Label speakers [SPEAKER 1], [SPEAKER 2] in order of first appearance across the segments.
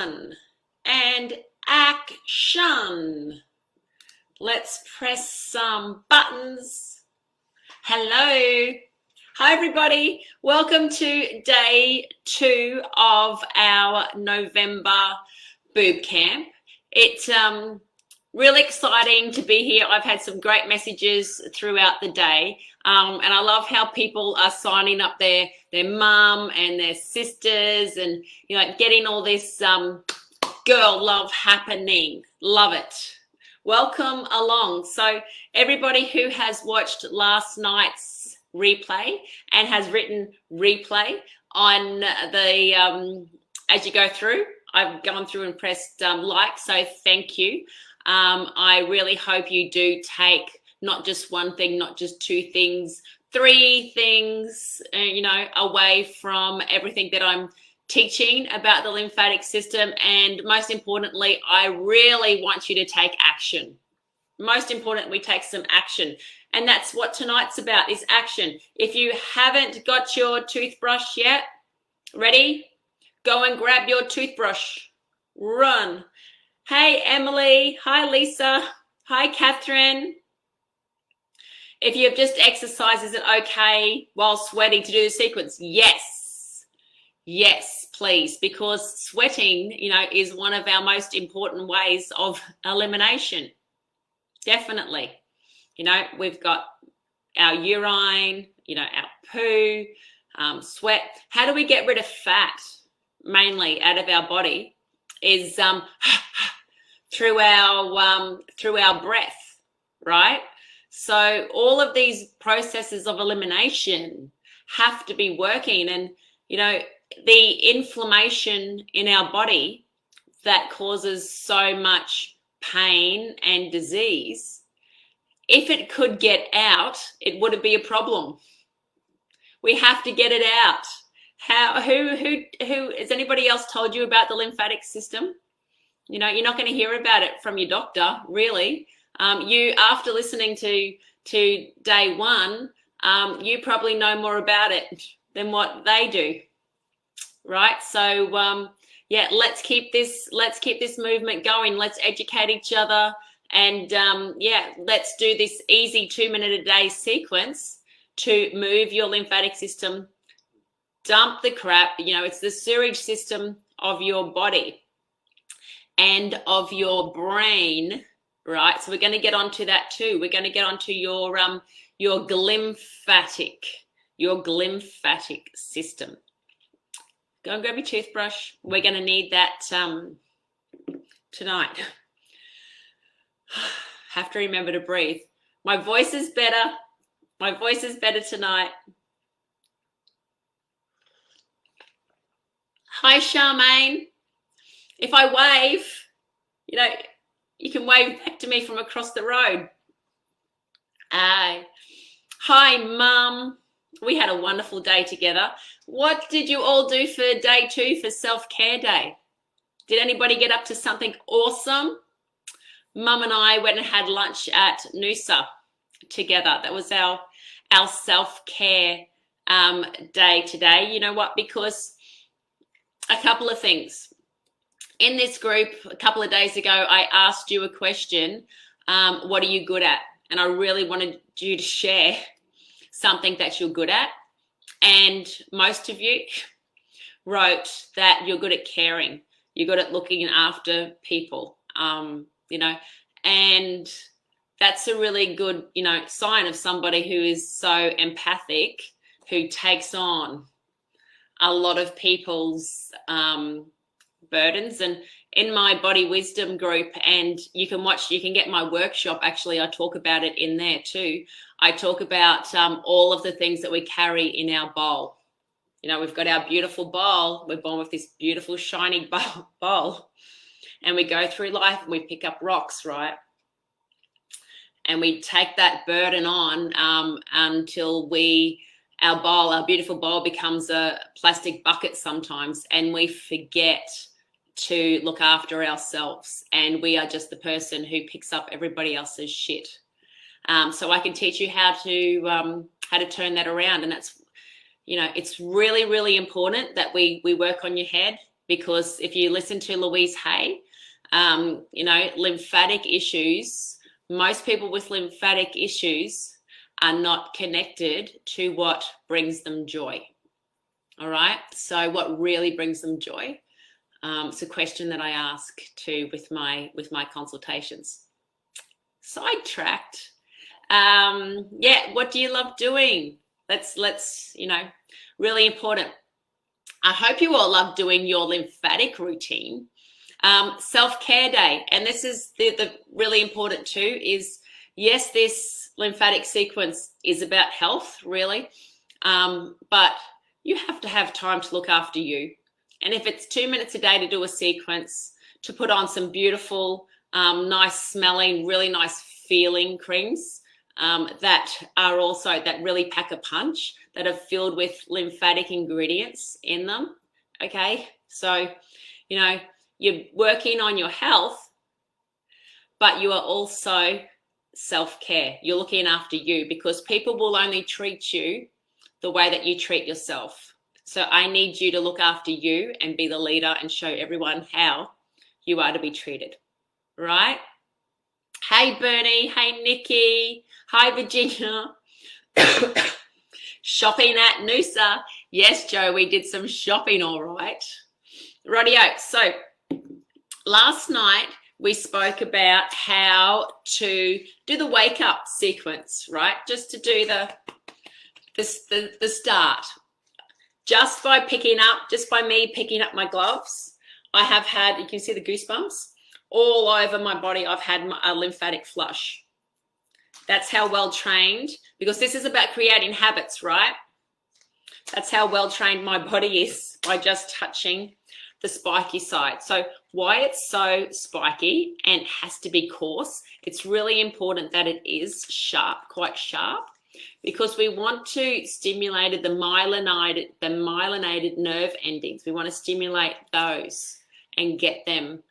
[SPEAKER 1] run, and action. Let's press some buttons. Hello. Hi, everybody. Welcome to day 2 of our November Boob Camp. It's really exciting to be here. I've had some great messages throughout the day, and I love how people are signing up their mum and their sisters, and getting all this girl love happening. Love it. Welcome along. So everybody who has watched last night's replay and has written replay on the as you go through, I've gone through and pressed like, so thank you. I really hope you do take not just one thing, not just 2 things, 3 things, away from everything that I'm teaching about the lymphatic system. And most importantly, I really want you to take action. Most important, we take some action. And that's what tonight's about, is action. If you haven't got your toothbrush yet, ready? Go and grab your toothbrush. Run. Hey, Emily. Hi, Lisa. Hi, Catherine. If you have just exercised, is it okay while sweating to do the sequence? Yes. Yes, please, because sweating, is one of our most important ways of elimination. Definitely. We've got our urine, our poo, sweat. How do we get rid of fat, mainly out of our body? Is through our breath, right? So all of these processes of elimination have to be working, and the inflammation in our body that causes so much pain and disease, if it could get out, it wouldn't be a problem. We have to get it out. Who has anybody else told you about the lymphatic system? You're not going to hear about it from your doctor, really. You, after listening to day 1, you probably know more about it than what they do, right? So yeah, let's keep this movement going. Let's educate each other, and yeah, let's do this easy 2-minute-a-day sequence to move your lymphatic system. Dump the crap. It's the sewage system of your body and of your brain, right? So we're going to get onto that too. We're going to get onto your glymphatic system. Go and grab your toothbrush. We're going to need that tonight. Have to remember to breathe. My voice is better. My voice is better tonight. Hi, Charmaine. If I wave, you can wave back to me from across the road. Hi, Mum. We had a wonderful day together. What did you all do for day 2 for self-care day? Did anybody get up to something awesome? Mum and I went and had lunch at Noosa together. That was our self-care day today. You know what? Because a couple of things. In this group, a couple of days ago, I asked you a question, what are you good at? And I really wanted you to share something that you're good at. And most of you wrote that you're good at caring. You're good at looking after people, and that's a really good, sign of somebody who is so empathic, who takes on a lot of people's burdens. And in my body wisdom group, and you can get my workshop, actually I talk about it in there too. I talk about all of the things that we carry in our bowl. We've got our beautiful bowl. We're born with this beautiful shiny bowl, and we go through life and we pick up rocks, right? And we take that burden on until our beautiful bowl becomes a plastic bucket sometimes, and we forget to look after ourselves, and we are just the person who picks up everybody else's shit. So I can teach you how to turn that around, and that's, it's really, really important that we work on your head because if you listen to Louise Hay, you know, lymphatic issues, most people with lymphatic issues are not connected to what brings them joy. All right. So what really brings them joy? It's a question that I ask too with my consultations. Sidetracked. Yeah. What do you love doing? Let's, you know, really important. I hope you all love doing your lymphatic routine. Self-care day. And this is the really important too is, yes, this lymphatic sequence is about health, really. But you have to have time to look after you. And if it's 2 minutes a day to do a sequence, to put on some beautiful, nice smelling, really nice feeling creams that are also, that really pack a punch, that are filled with lymphatic ingredients in them. Okay. So, you know, you're working on your health, but you are also self-care. You're looking after you, because people will only treat you the way that you treat yourself. So I need you to look after you and be the leader and show everyone how you are to be treated, right? Hey, Bernie. Hey, Nikki. Hi, Virginia. Shopping at Noosa. Yes, Joe, we did some shopping, all right. Rightio. So last night we spoke about how to do the wake up sequence, right? Just to do the start. Just by me picking up my gloves, I have had, you can see the goosebumps all over my body. I've had a lymphatic flush. That's how well trained, because this is about creating habits, right? That's how well trained my body is, by just touching the spiky side. So why it's so spiky and has to be coarse, it's really important that it is sharp, quite sharp, because we want to stimulate the myelinated nerve endings. We want to stimulate those and get them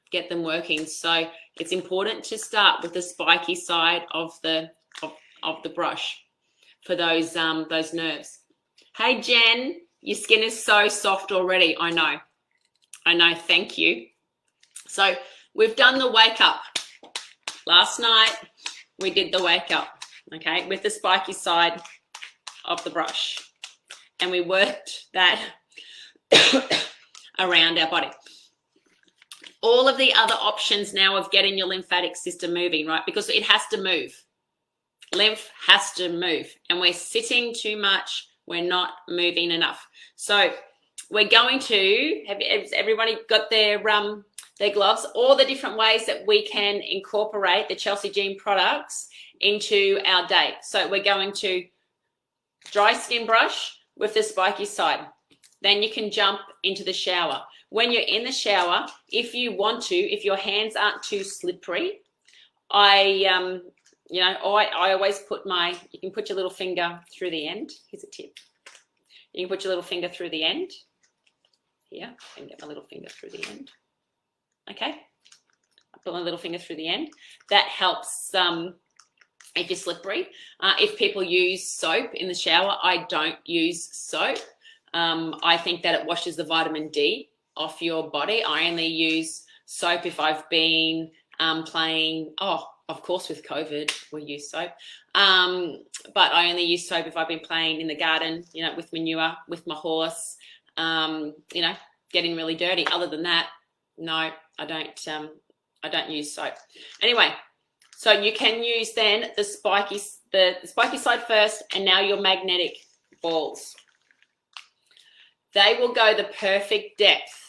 [SPEAKER 1] working. So it's important to start with the spiky side of the brush for those nerves. Hey Jen, your skin is so soft already. I know, thank you. So we've done the wake up. Last night we did the wake up, okay, with the spiky side of the brush. And we worked that around our body. All of the other options now of getting your lymphatic system moving, right? Because it has to move. Lymph has to move. And we're sitting too much. We're not moving enough. So we're going to, has everybody got their gloves? All the different ways that we can incorporate the Chelsey Jean products into our day. So we're going to dry skin brush with the spiky side. Then you can jump into the shower. When you're in the shower, if you want to, if your hands aren't too slippery, I always put you can put your little finger through the end. Here's a tip. You can put your little finger through the end. Here, I can get my little finger through the end. Okay, I put my little finger through the end. That helps if you're slippery. If people use soap in the shower, I don't use soap. I think that it washes the vitamin D off your body. I only use soap if I've been playing, of course with COVID we use soap, but I only use soap if I've been playing in the garden, you know, with manure, with my horse, you know, getting really dirty. Other than that, no, I don't use soap. Anyway, so you can use then the spiky side first, and now your magnetic balls. They will go the perfect depth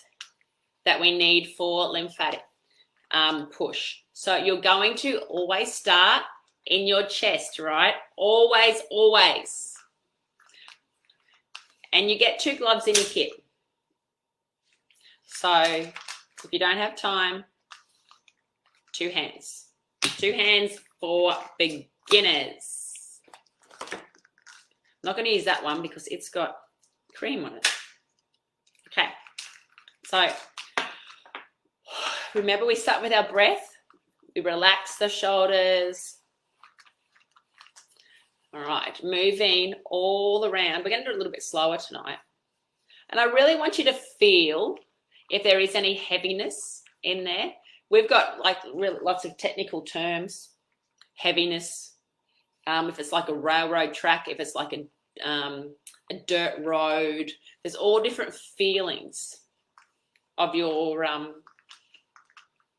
[SPEAKER 1] that we need for lymphatic push. So you're going to always start in your chest, right? Always, always. And you get 2 gloves in your kit. So if you don't have time, 2 hands. 2 hands for beginners. I'm not going to use that one because it's got cream on it. Okay. So remember, we start with our breath. We relax the shoulders. All right, moving all around. We're going to do it a little bit slower tonight. And I really want you to feel if there is any heaviness in there. We've got like really lots of technical terms. Heaviness, if it's like a railroad track, if it's like a dirt road, there's all different feelings of your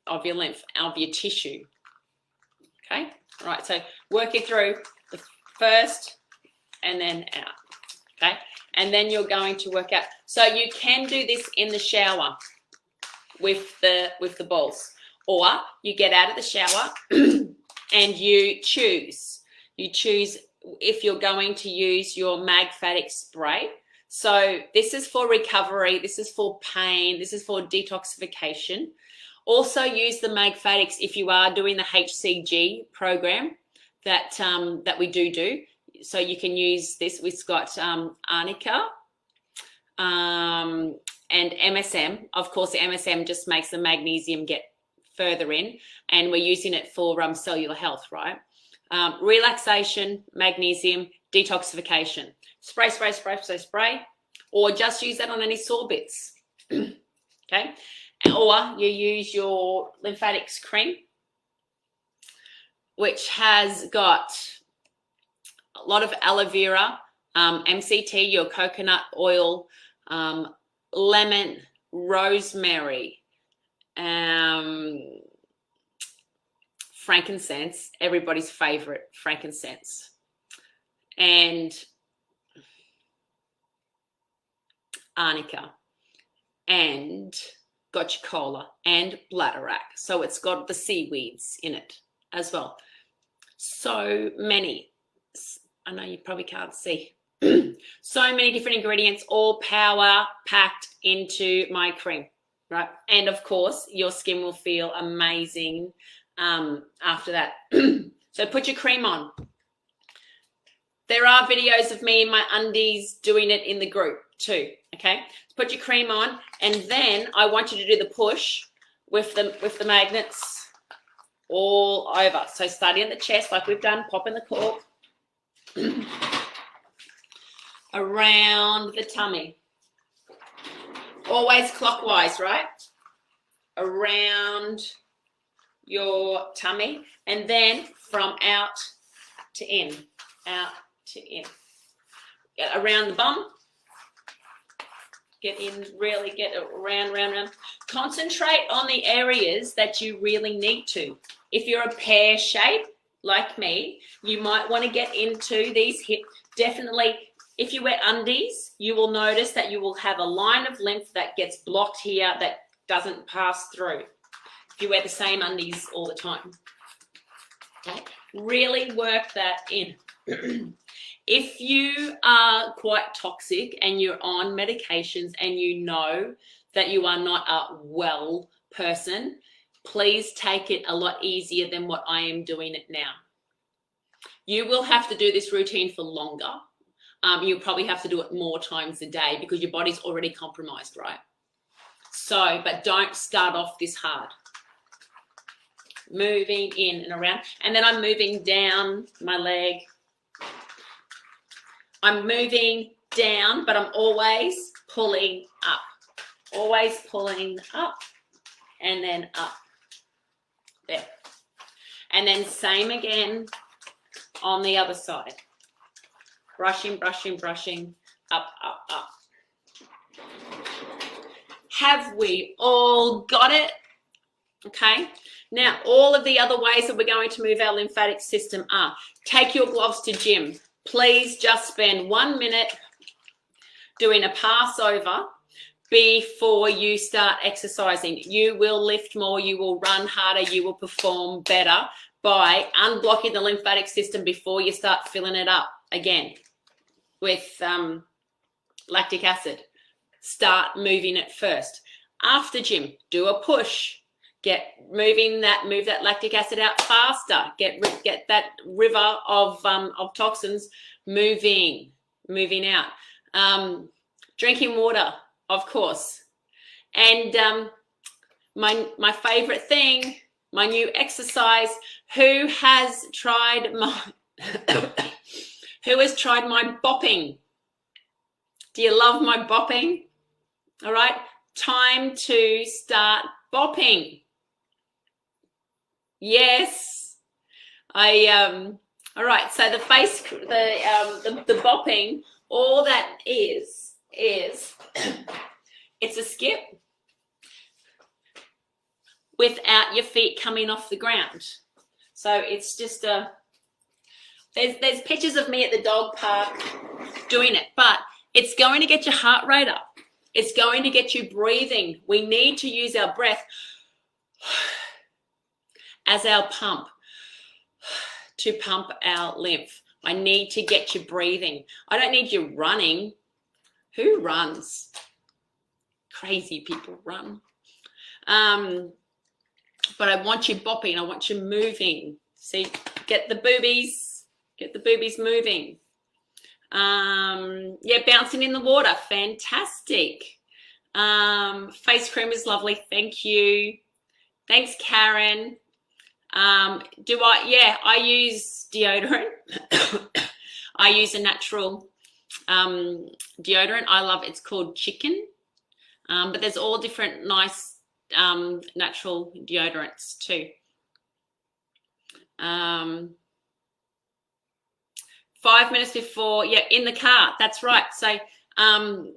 [SPEAKER 1] lymph, of your tissue. Okay, all right, so work it through the first and then out. Okay, and then you're going to work out. So you can do this in the shower with the balls, or you get out of the shower and you choose if you're going to use your MagFatics spray. So this is for recovery, this is for pain, this is for detoxification. Also use the MagFatics if you are doing the HCG program that we do. So you can use this. We've got arnica and MSM. Of course, the MSM just makes the magnesium get further in, and we're using it for cellular health, right? Relaxation, magnesium, detoxification. Spray, spray, spray, spray, spray, or just use that on any sore bits. Okay, or you use your LymFATics cream, which has got a lot of aloe vera, MCT, your coconut oil, lemon, rosemary, frankincense, everybody's favorite, frankincense, and arnica, and gotcha cola, and bladderwrack. So it's got the seaweeds in it as well. So many. I know you probably can't see. So many different ingredients, all power packed into my cream, right? And of course, your skin will feel amazing after that. So put your cream on. There are videos of me in my undies doing it in the group too, okay? Put your cream on, and then I want you to do the push with the magnets all over. So starting at the chest like we've done, popping the cork. Around the tummy, always clockwise, right? Around your tummy, and then from out to in, out to in. Get around the bum, get in, really get it round, round, round. Concentrate on the areas that you really need to. If you're a pear shape like me, you might want to get into these hip. Definitely, if you wear undies, you will notice that you will have a line of lymph that gets blocked here that doesn't pass through. If you wear the same undies all the time. Okay? Really work that in. If you are quite toxic and you're on medications and you know that you are not a well person, please take it a lot easier than what I am doing it now. You will have to do this routine for longer. You'll probably have to do it more times a day because your body's already compromised, right? So, but don't start off this hard. Moving in and around. And then I'm moving down my leg. I'm moving down, but I'm always pulling up. Always pulling up and then up. There. And then same again on the other side. Brushing, brushing, brushing, up, up, up. Have we all got it? Okay. Now, all of the other ways that we're going to move our lymphatic system are, take your gloves to gym. Please just spend 1 minute doing a pass over before you start exercising. You will lift more, you will run harder, you will perform better by unblocking the lymphatic system before you start filling it up again with lactic acid. Start moving it first. After gym, do a push. Move that lactic acid out faster. Get that river of toxins moving out. Drinking water, of course. And my favorite thing, my new exercise. Who has tried my bopping? Do you love my bopping? All right. time to start bopping. Yes. All right, so the face, the bopping, all that is it's a skip without your feet coming off the ground. So it's just there's pictures of me at the dog park doing it, but it's going to get your heart rate up. It's going to get you breathing. We need to use our breath as our pump to pump our lymph. I need to get you breathing. I don't need you running. Who runs? Crazy people run. But I want you bopping. I want you moving. See, get the boobies moving. Yeah, bouncing in the water. Fantastic. Face cream is lovely. Thank you. Thanks, Karen. I use deodorant. I use a natural deodorant. I love it's called Chicken. But there's all different nice natural deodorants too. 5 minutes before, yeah, in the car. That's right. So,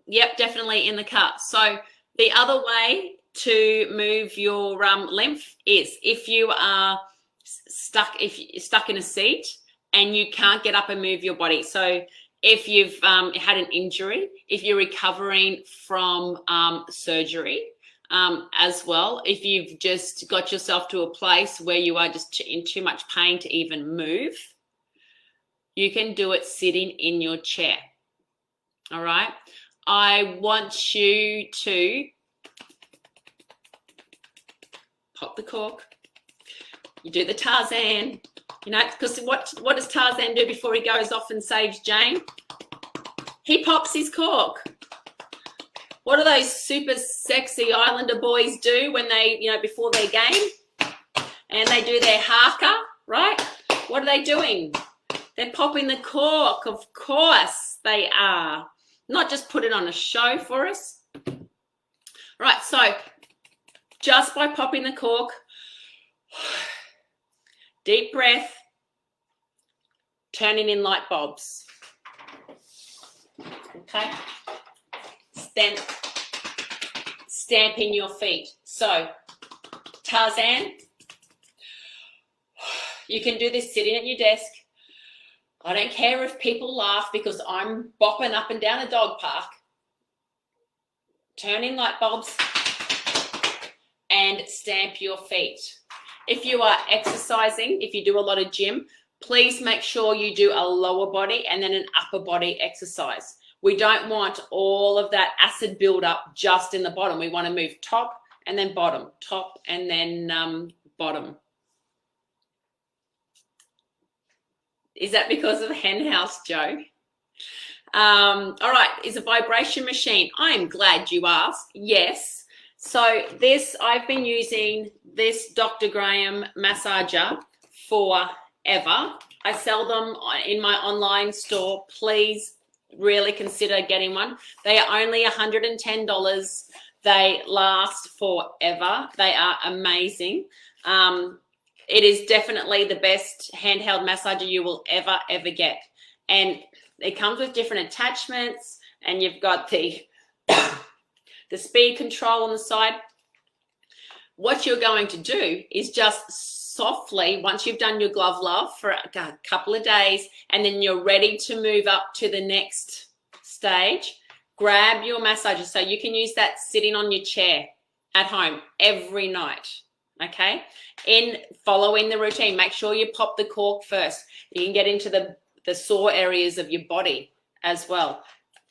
[SPEAKER 1] yep, definitely in the car. So the other way to move your lymph is if you are stuck in a seat and you can't get up and move your body. So if you've had an injury, if you're recovering from surgery as well, if you've just got yourself to a place where you are just in too much pain to even move, you can do it sitting in your chair. All right. I want you to pop the cork. You do the Tarzan, you know, because what does Tarzan do before he goes off and saves Jane? He pops his cork. What do those super sexy Islander boys do when they, you know, before their game? And they do their haka, right? What are they doing? They're popping the cork. Of course they are. Not just put it on a show for us. Right, so just by popping the cork, deep breath, turning in light bulbs. Okay? Stamping your feet. So, Tarzan, you can do this sitting at your desk. I don't care if people laugh because I'm bopping up and down a dog park. Turn in light bulbs and stamp your feet. If you are exercising, if you do a lot of gym, please make sure you do a lower body and then an upper body exercise. We don't want all of that acid buildup just in the bottom. We want to move top and then bottom, top and then bottom. Is that because of Hen House, Joe? All right, is a vibration machine. I am glad you asked. Yes. So this, I've been using this Dr. Graham massager forever. I sell them in my online store. Please really consider getting one. They are only $110. They last forever. They are amazing. It is definitely the best handheld massager you will ever get. And it comes with different attachments, and you've got the speed control on the side. What you're going to do is just softly, once you've done your glove love for a couple of days, and then you're ready to move up to the next stage, grab your massager. So you can use that sitting on your chair at home every night. Okay, in following the routine, make sure you pop the cork first. You can get into the sore areas of your body as well.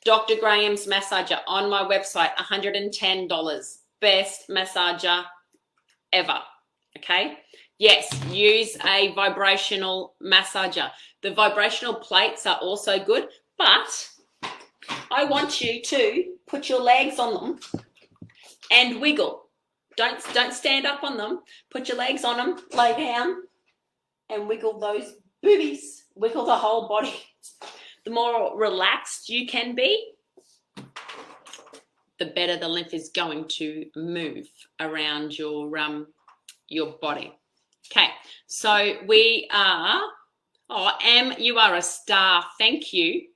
[SPEAKER 1] Dr. Graham's massager on my website, $110. Best massager ever. Okay, yes, use a vibrational massager. The vibrational plates are also good, but I want you to put your legs on them and wiggle. Don't stand up on them. Put your legs on them, lay down, and wiggle those boobies. Wiggle the whole body. The more relaxed you can be, the better the lymph is going to move around your body. Okay, so we are, oh, Em, you are a star. Thank you.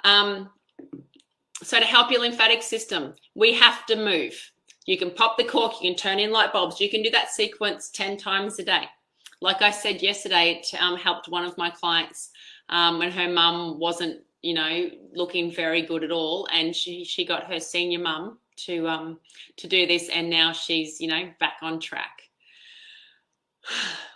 [SPEAKER 1] So to help your lymphatic system, we have to move. You can pop the cork, you can turn in light bulbs. You can do that sequence 10 times a day. Like I said yesterday, it helped one of my clients when her mum wasn't, you know, looking very good at all. And she got her senior mum to do this. And now she's, you know, back on track,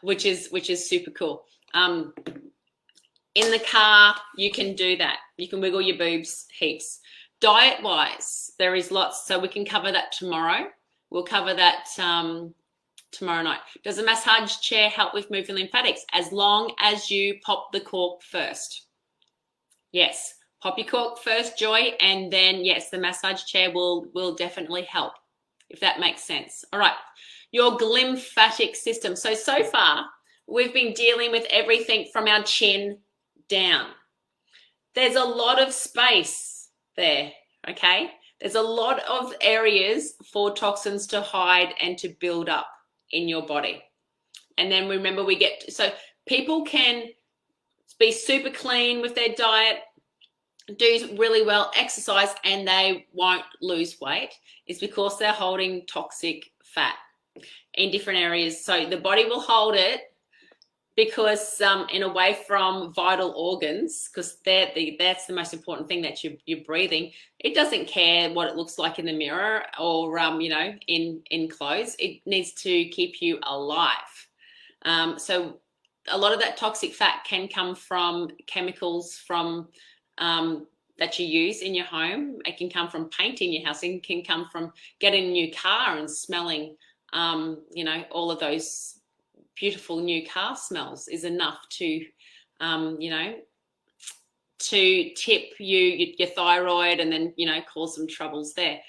[SPEAKER 1] which is super cool. In the car, you can do that. You can wiggle your boobs heaps. Diet-wise, there is lots, so we can cover that tomorrow. We'll cover that tomorrow night. Does a massage chair help with moving lymphatics? As long as you pop the cork first. Yes, pop your cork first, Joy, and then, yes, the massage chair will definitely help, if that makes sense. All right, your glymphatic system. So far, we've been dealing with everything from our chin down. There's a lot of space there, okay? There's a lot of areas for toxins to hide and to build up in your body. And then remember, so people can be super clean with their diet, do really well, exercise, and they won't lose weight. It's because they're holding toxic fat in different areas. So the body will hold it because in away from vital organs, because that's the most important thing that you're breathing. It doesn't care what it looks like in the mirror or you know, in clothes. It needs to keep you alive. So a lot of that toxic fat can come from chemicals from that you use in your home. It can come from painting your house. It can come from getting a new car and smelling you know, all of those beautiful new car smells is enough to, you know, to tip your thyroid and then, you know, cause some troubles there.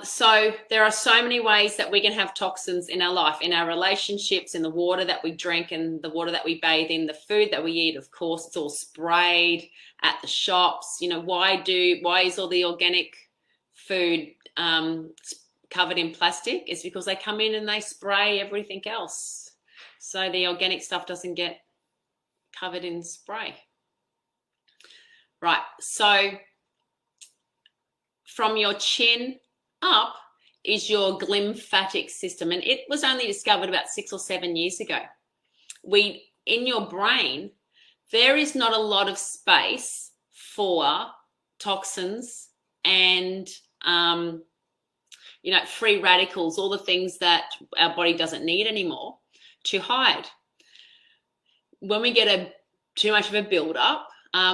[SPEAKER 1] So there are so many ways that we can have toxins in our life, in our relationships, in the water that we drink and the water that we bathe in, the food that we eat. Of course, it's all sprayed at the shops. You know, why is all the organic food covered in plastic? It's because they come in and they spray everything else. So the organic stuff doesn't get covered in spray. Right, so from your chin up is your glymphatic system. And it was only discovered about 6 or 7 years ago. In your brain, there is not a lot of space for toxins and, you know, free radicals, all the things that our body doesn't need anymore, to hide. When we get too much of a build-up,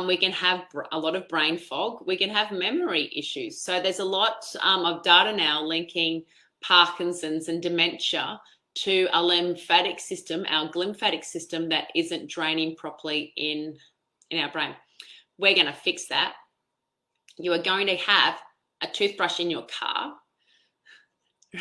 [SPEAKER 1] we can have a lot of brain fog. We can have memory issues. So there's a lot of data now linking Parkinson's and dementia to a lymphatic system, our glymphatic system, that isn't draining properly in our brain. We're going to fix that. You are going to have a toothbrush in your car,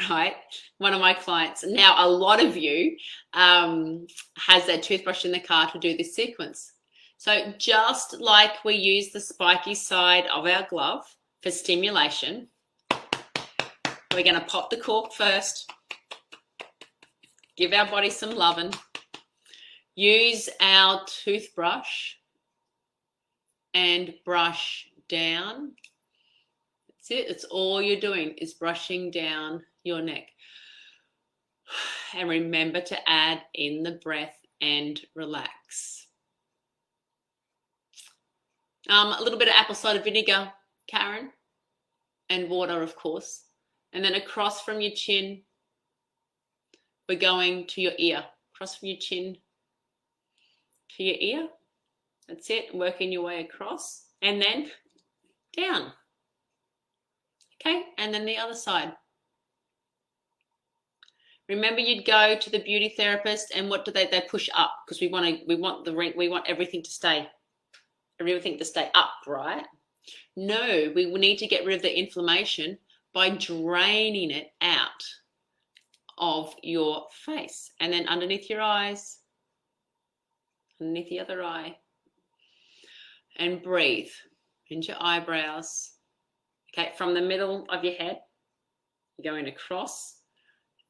[SPEAKER 1] right? One of my clients, now a lot of you, has that toothbrush in the car to do this sequence. So just like we use the spiky side of our glove for stimulation, we're going to pop the cork first, give our body some loving, use our toothbrush and brush down. That's it. It's all you're doing is brushing down your neck. And remember to add in the breath and relax. A little bit of apple cider vinegar, Karen, and water, of course. And then across from your chin, we're going to your ear. Across from your chin to your ear. That's it. Working your way across. And then down. Okay, and then the other side. Remember, you'd go to the beauty therapist, and what do they push up, because we want everything to stay up, right? No, we need to get rid of the inflammation by draining it out of your face, and then underneath your eyes, underneath the other eye, and breathe into your eyebrows, Okay, from the middle of your head, you're going across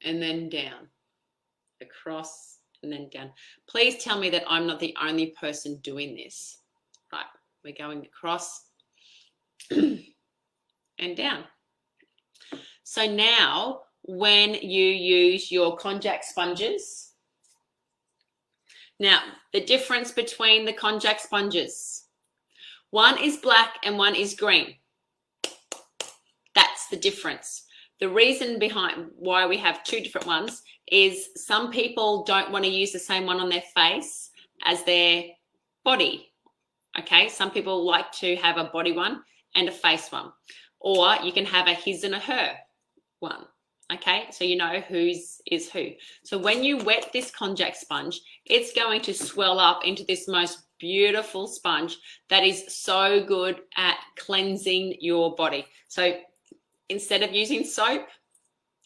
[SPEAKER 1] and then down, across and then down. Please tell me that I'm not the only person doing this. Right, we're going across and down. So now when you use your Konjac sponges, now the difference between the Konjac sponges, one is black and one is green. That's the difference. The reason behind why we have two different ones is some people don't want to use the same one on their face as their body. Okay, some people like to have a body one and a face one, or you can have a his and a her one. Okay, so you know whose is who. So when you wet this Konjac sponge, it's going to swell up into this most beautiful sponge that is so good at cleansing your body. So instead of using soap,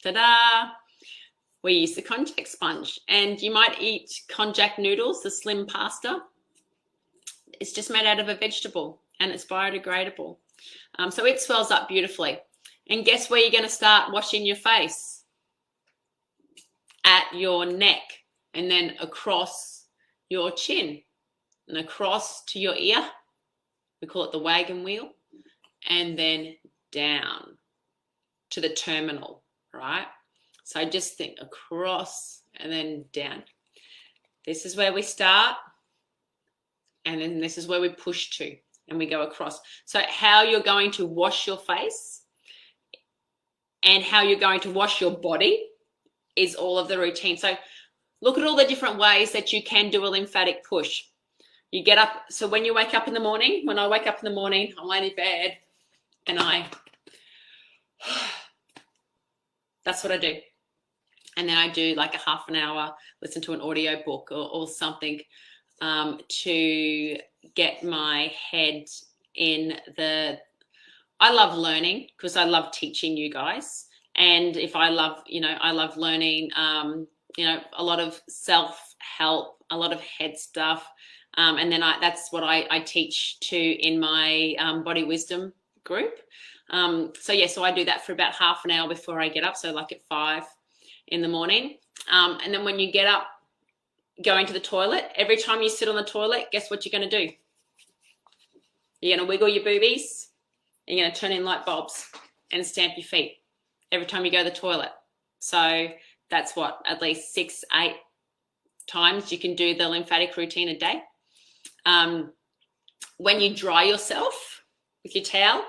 [SPEAKER 1] ta-da, we use the Konjac sponge. And you might eat Konjac noodles, the slim pasta. It's just made out of a vegetable and it's biodegradable. So it swells up beautifully. And guess where you're going to start washing your face? At your neck, and then across your chin and across to your ear. We call it the wagon wheel. And then down to the terminal, right? So just think across and then down. This is where we start. And then this is where we push to and we go across. So how you're going to wash your face and how you're going to wash your body is all of the routine. So look at all the different ways that you can do a lymphatic push. You get up, so when you wake up in the morning, when I wake up in the morning, I'm laying in bed and that's what I do. And then I do like a half an hour, listen to an audio book or something to get my head in the, I love learning because I love teaching you guys. And if I love, I love learning, a lot of self-help, a lot of head stuff. And then that's what I teach to in my body wisdom group. So I do that for about half an hour before I get up. So like at 5 in the morning. And then when you get up, going to the toilet, every time you sit on the toilet, guess what you're going to do? You're going to wiggle your boobies. You're going to turn in light bulbs and stamp your feet every time you go to the toilet. So that's what, at least 6-8 times you can do the lymphatic routine a day. When you dry yourself with your towel,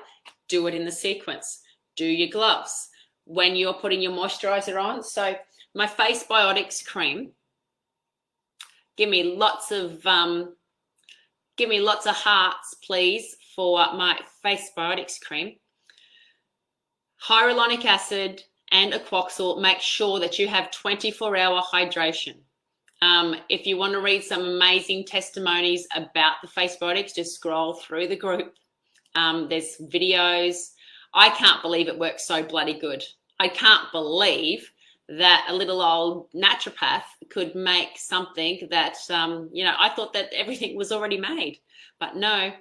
[SPEAKER 1] do it in the sequence. Do your gloves. When you're putting your moisturizer on. So my Face Biotics cream, give me lots of hearts, please, for my Face Biotics cream. Hyaluronic acid and aquoxyl, make sure that you have 24-hour hydration. If you want to read some amazing testimonies about the Face Biotics, just scroll through the group. There's videos. I can't believe it works so bloody good. I can't believe that a little old naturopath could make something that, I thought that everything was already made, but no.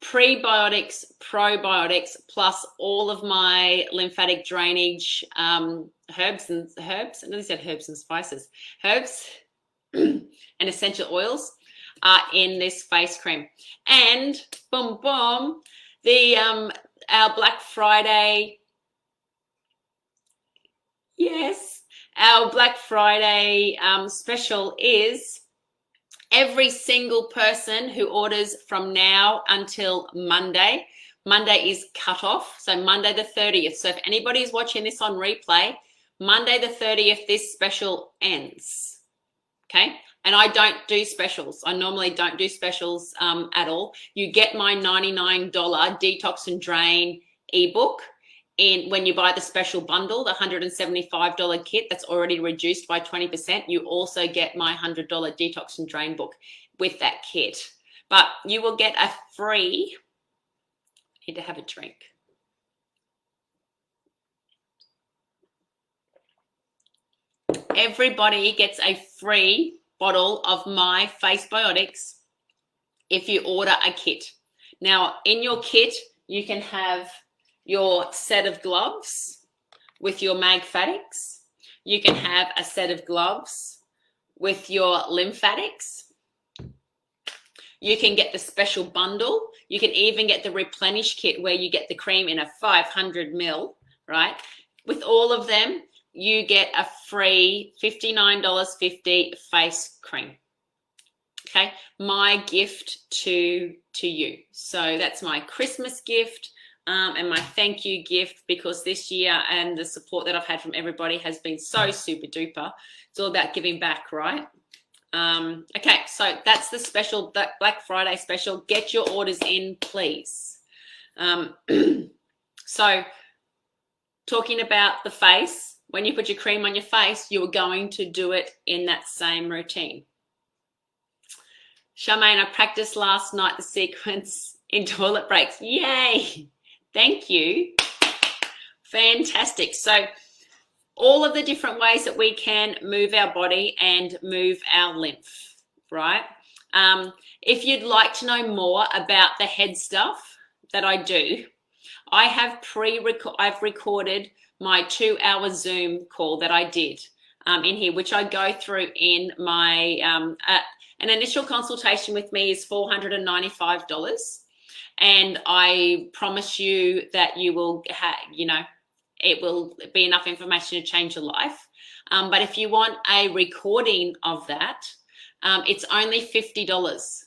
[SPEAKER 1] Prebiotics, probiotics, plus all of my lymphatic drainage herbs, and I nearly said herbs and spices, herbs and essential oils are in this face cream. And boom, boom, our Black Friday, yes, our Black Friday special is every single person who orders from now until Monday. Monday is cut off, so Monday the 30th. So if anybody is watching this on replay, Monday the 30th, this special ends, okay? And I don't do specials. I normally don't do specials at all. You get my $99 Detox and Drain ebook when you buy the special bundle, the $175 kit that's already reduced by 20%. You also get my $100 Detox and Drain book with that kit. But you will get a free, I need to have a drink. Everybody gets a free bottle of my Face Biotics if you order a kit. Now, in your kit, you can have your set of gloves with your LymFATics. You can have a set of gloves with your LymFATics. You can get the special bundle. You can even get the replenish kit where you get the cream in a 500 ml, right? With all of them, you get a free $59.50 face cream. Okay, my gift to you. So that's my Christmas gift and my thank you gift, because this year and the support that I've had from everybody has been so super duper. It's all about giving back, right? Okay, so that's the special, that Black Friday special. Get your orders in, please. So talking about the face, when you put your cream on your face, you are going to do it in that same routine. Charmaine, I practiced last night the sequence in toilet breaks. Yay! Thank you. Fantastic. So all of the different ways that we can move our body and move our lymph, right? If you'd like to know more about the head stuff that I do, I've recorded my 2-hour Zoom call that I did in here, which I go through in my, an initial consultation with me is $495. And I promise you that you will have, you know, it will be enough information to change your life. But if you want a recording of that, it's only $50.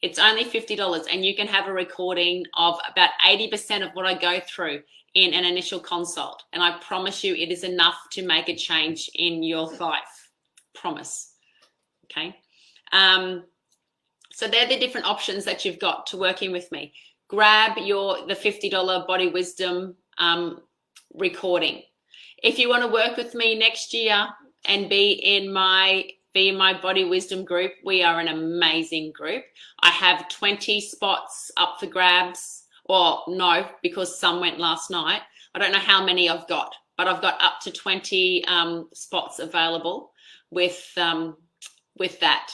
[SPEAKER 1] It's only $50, and you can have a recording of about 80% of what I go through in an initial consult. And I promise you it is enough to make a change in your life. Promise. Okay. So they're the different options that you've got to working with me. Grab the $50 Body Wisdom recording. If you want to work with me next year and be in my Body Wisdom group, we are an amazing group. I have 20 spots up for grabs. Well, no, because some went last night. I don't know how many I've got, but I've got up to 20 spots available with that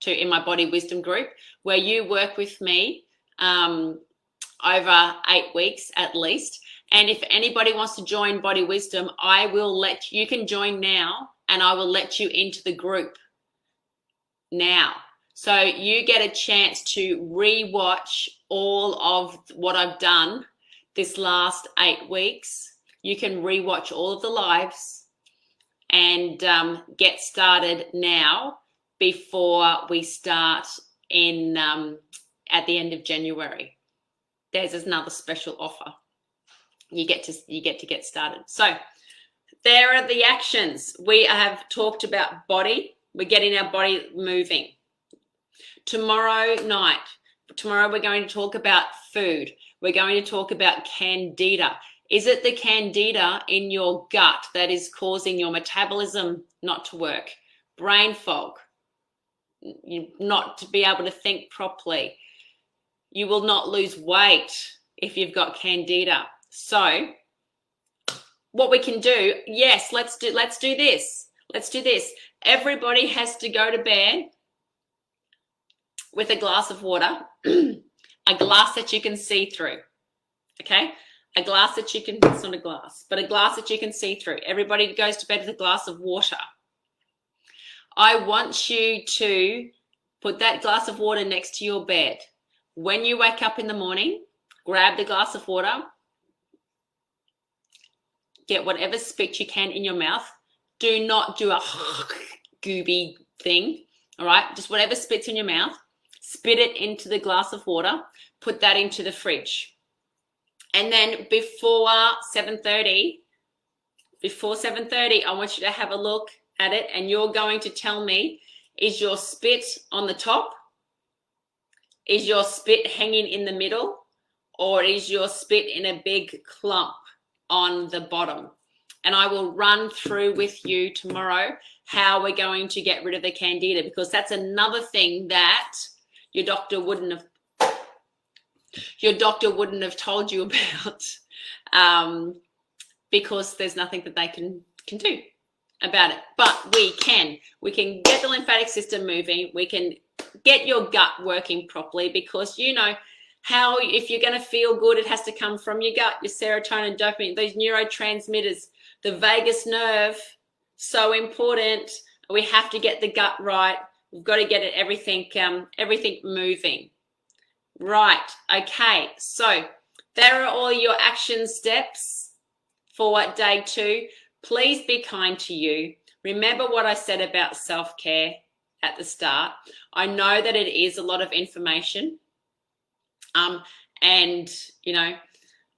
[SPEAKER 1] too in my Body Wisdom group, where you work with me over 8 weeks at least. And if anybody wants to join Body Wisdom, you can join now, and I will let you into the group now. So you get a chance to re-watch all of what I've done this last 8 weeks. You can re-watch all of the lives and get started now before we start in at the end of January. There's another special offer. You get to get started. So there are the actions. We have talked about body. We're getting our body moving. Tomorrow we're going to talk about food. We're going to talk about candida. Is it the candida in your gut that is causing your metabolism not to work? Brain fog, not to be able to think properly. You will not lose weight if you've got candida. So what we can do, yes, let's do this. Let's do this. Everybody has to go to bed with a glass of water, a glass that you can see through, okay? A glass that you can, it's not a glass, but a glass that you can see through. Everybody goes to bed with a glass of water. I want you to put that glass of water next to your bed. When you wake up in the morning, grab the glass of water, get whatever spit you can in your mouth. Do not do a gooby thing, all right? Just whatever spits in your mouth, spit it into the glass of water, put that into the fridge. And then before 7:30, I want you to have a look at it, and you're going to tell me, is your spit on the top? Is your spit hanging in the middle? Or is your spit in a big clump on the bottom? And I will run through with you tomorrow how we're going to get rid of the candida, because that's another thing that your doctor wouldn't have told you about, because there's nothing that they can do about it. But we can get the lymphatic system moving. We can get your gut working properly, because, you know, how if you're going to feel good, it has to come from your gut, your serotonin, dopamine, those neurotransmitters, the vagus nerve, so important. We have to get the gut right. We've got to get it, everything moving. Right, okay, so there are all your action steps for day 2. Please be kind to you. Remember what I said about self-care at the start. I know that it is a lot of information. And, you know,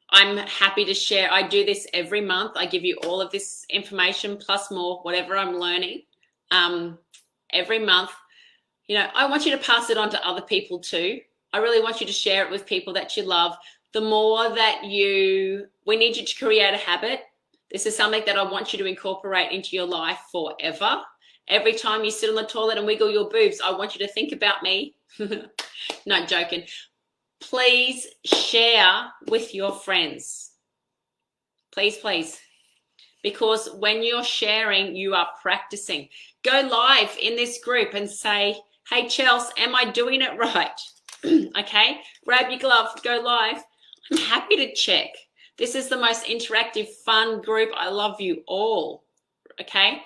[SPEAKER 1] I'm happy to share. I do this every month. I give you all of this information plus more, whatever I'm learning every month. You know, I want you to pass it on to other people too. I really want you to share it with people that you love. The more that we need you to create a habit. This is something that I want you to incorporate into your life forever. Every time you sit on the toilet and wiggle your boobs, I want you to think about me. No, joking. Please share with your friends. Please, please. Because when you're sharing, you are practicing. Go live in this group and say, hey, Chelsey, am I doing it right? Okay, grab your glove, go live. I'm happy to check. This is the most interactive, fun group. I love you all. Okay,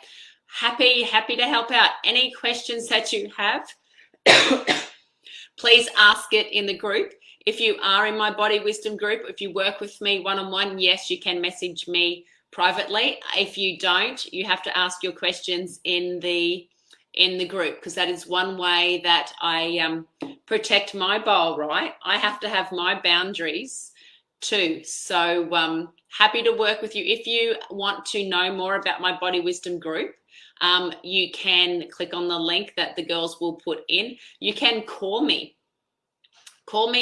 [SPEAKER 1] happy to help out. Any questions that you have, please ask it in the group. If you are in my Body Wisdom group, if you work with me one-on-one, yes, you can message me privately. If you don't, you have to ask your questions in the group, because that is one way that I protect my bowl, right? I have to have my boundaries too. So happy to work with you. If you want to know more about my Body Wisdom group, you can click on the link that the girls will put in. You can call me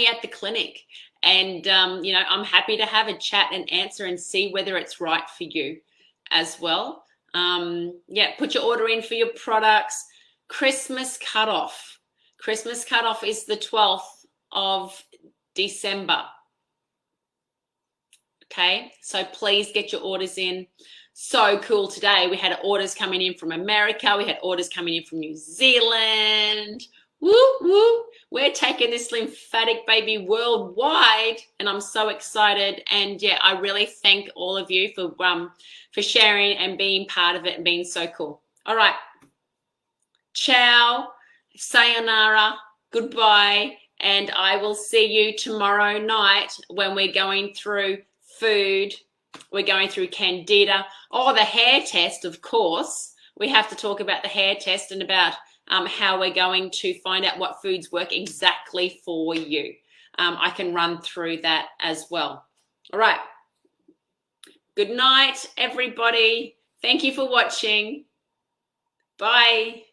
[SPEAKER 1] at the clinic, and you know, I'm happy to have a chat and answer and see whether it's right for you as well. Yeah, put your order in for your products. Christmas cutoff. Christmas cutoff is the 12th of December. Okay, so please get your orders in. So cool today. We had orders coming in from America. We had orders coming in from New Zealand. Woo, woo. We're taking this lymphatic baby worldwide, and I'm so excited. And yeah, I really thank all of you for sharing and being part of it and being so cool. All right. Ciao, sayonara, goodbye, and I will see you tomorrow night when we're going through food. We're going through candida. Oh, the hair test, of course. We have to talk about the hair test and about how we're going to find out what foods work exactly for you. I can run through that as well. All right. Good night, everybody. Thank you for watching. Bye.